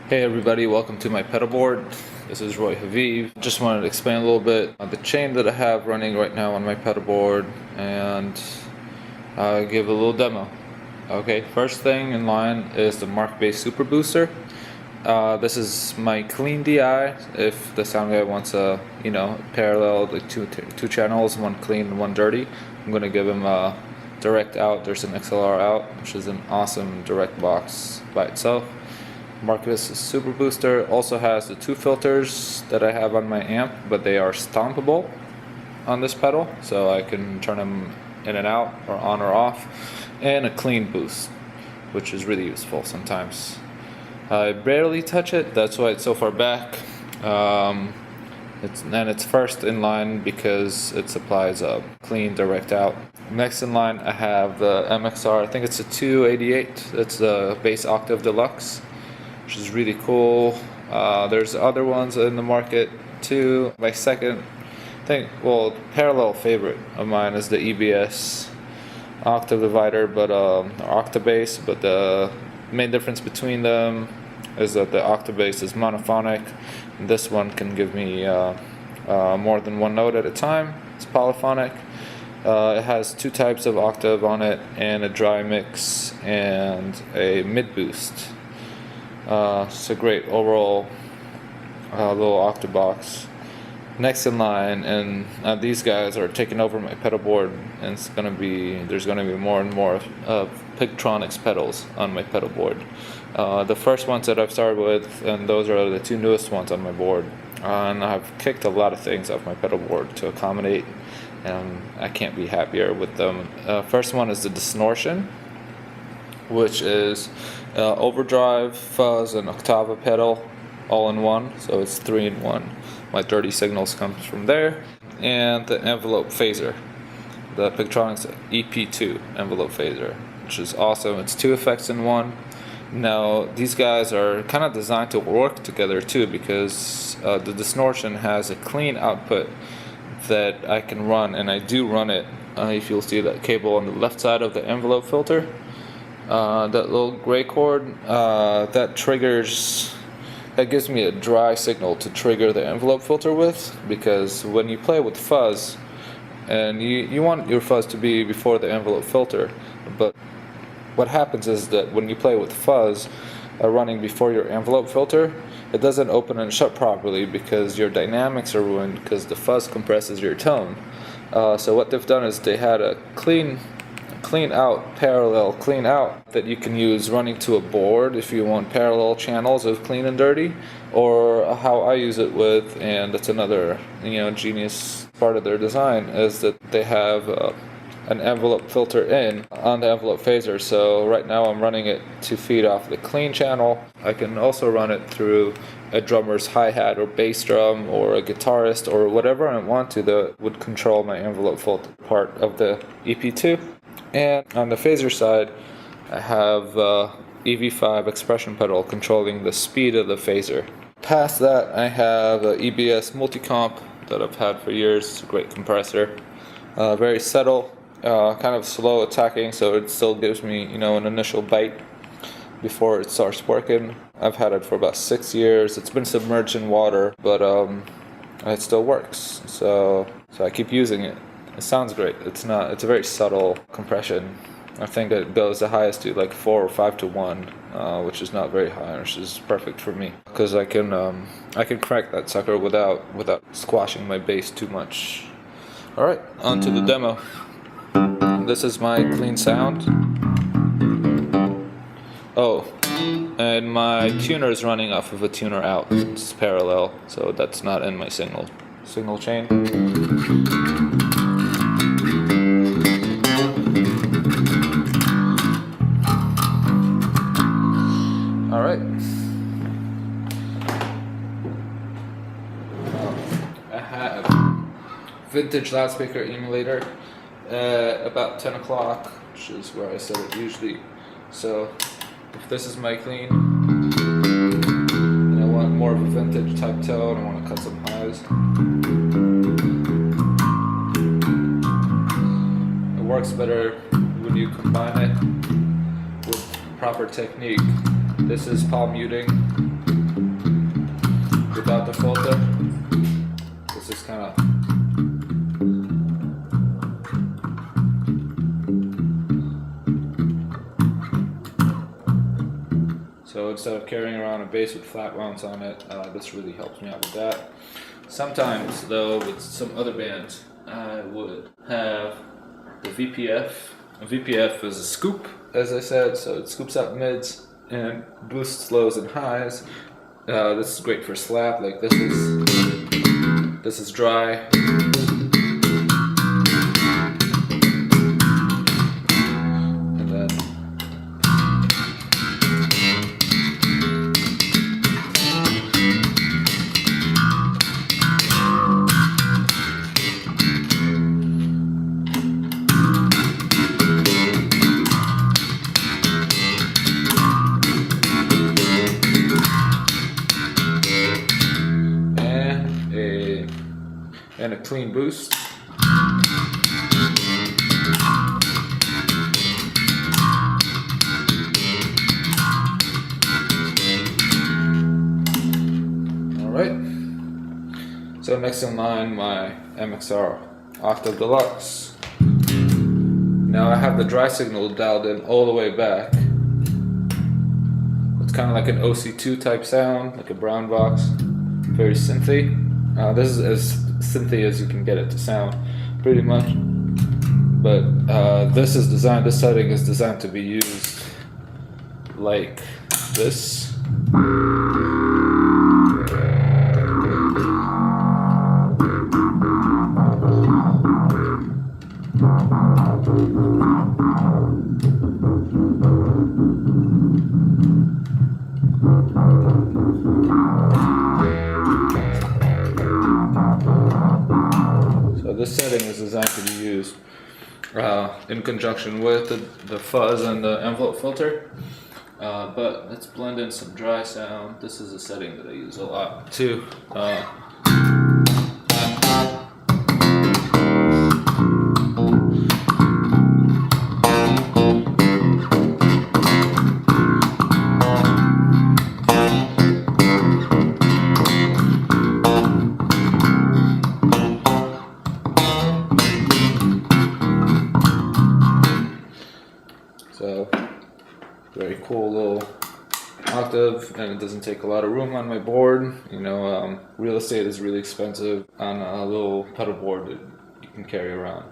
Hey everybody, welcome to my pedalboard. This is Roy Haviv. Just wanted to explain a little bit on the chain that I have running right now on my pedalboard and give a little demo. Okay, first thing in line is the Mark Base Super Booster. This is my clean DI. If the sound guy wants a parallel, like two channels, one clean and one dirty, I'm gonna give him a direct out. There's an XLR out, which is an awesome direct box by itself. Mark Base Super Booster also has the two filters that I have on my amp, but they are stompable on this pedal, so I can turn them in and out or on or off, and a clean boost, which is really useful sometimes. I barely touch it, that's why it's so far back. It's first in line because it supplies a clean direct out. Next in line I have the MXR, I think it's a 288, it's the Bass Octave Deluxe, which is really cool. There's other ones in the market too. My second parallel favorite of mine is the EBS Octave Divider, but Octabass. But the main difference between them is that the Octabass is monophonic, and this one can give me more than one note at a time. It's polyphonic. It has two types of octave on it, and a dry mix and a mid boost. It's a great overall little octave box. Next in line, and these guys are taking over my pedal board, and there's gonna be more and more of Pigtronics pedals on my pedal board. The first ones that I've started with, and those are the two newest ones on my board. And I've kicked a lot of things off my pedal board to accommodate, and I can't be happier with them. First one is the distortion, which is overdrive, fuzz, and octava pedal all in one, so it's 3-in-1. My dirty signals comes from there, and the envelope phaser, the Pigtronics ep2 envelope phaser, which is awesome. It's two effects in one. Now these guys are kind of designed to work together too, because the distortion has a clean output that I can run, and I do run it. If you'll see that cable on the left side of the envelope filter, that little gray cord, that gives me a dry signal to trigger the envelope filter with, because when you play with fuzz, and you want your fuzz to be before the envelope filter, but what happens is that when you play with fuzz running before your envelope filter, it doesn't open and shut properly because your dynamics are ruined, because the fuzz compresses your tone. So what they've done is they had a parallel clean out that you can use running to a board if you want parallel channels of clean and dirty, or how I use it with, and that's another genius part of their design, is that they have an envelope filter in on the envelope phaser. So right now I'm running it to feed off the clean channel. I can also run it through a drummer's hi-hat or bass drum, or a guitarist, or whatever I want to that would control my envelope filter part of the EP2. And on the phaser side, I have EV5 expression pedal controlling the speed of the phaser. Past that, I have a EBS multi-comp that I've had for years. It's a great compressor. Very subtle, kind of slow attacking, so it still gives me an initial bite before it starts working. I've had it for about 6 years. It's been submerged in water, but it still works. So I keep using it. It sounds great. It's a very subtle compression. I think it goes the highest to like 4 or 5 to 1, which is not very high, which is perfect for me, because I can crank that sucker without squashing my bass too much. All right, on to the demo. This is my clean sound. Oh, and my tuner is running off of a tuner out. It's parallel, so that's not in my signal chain. Alright. I have vintage loudspeaker emulator at about 10 o'clock, which is where I set it usually. So if this is my clean, and I want more of a vintage type tone, I want to cut some highs. It works better when you combine it with proper technique. This is palm muting. without the filter. This is kind of so instead of carrying around a bass with flat wounds on it, this really helps me out with that. Sometimes though, with some other bands, I would have the VPF. A VPF is a scoop, as I said, so it scoops out mids and boosts lows and highs. This is great for slap, like this is dry. And then and a clean boost. Alright, so next in line, my MXR Octave Deluxe. Now I have the dry signal dialed in all the way back. It's kind of like an OC2 type sound, like a brown box, very synthy. This is as synthy as you can get it to sound, pretty much. But this setting is designed to be used like this. So this setting is designed to be used in conjunction with the fuzz and the envelope filter. But let's blend in some dry sound. This is a setting that I use a lot too. So, very cool little octave, and it doesn't take a lot of room on my board. You know, real estate is really expensive on a little pedal board that you can carry around.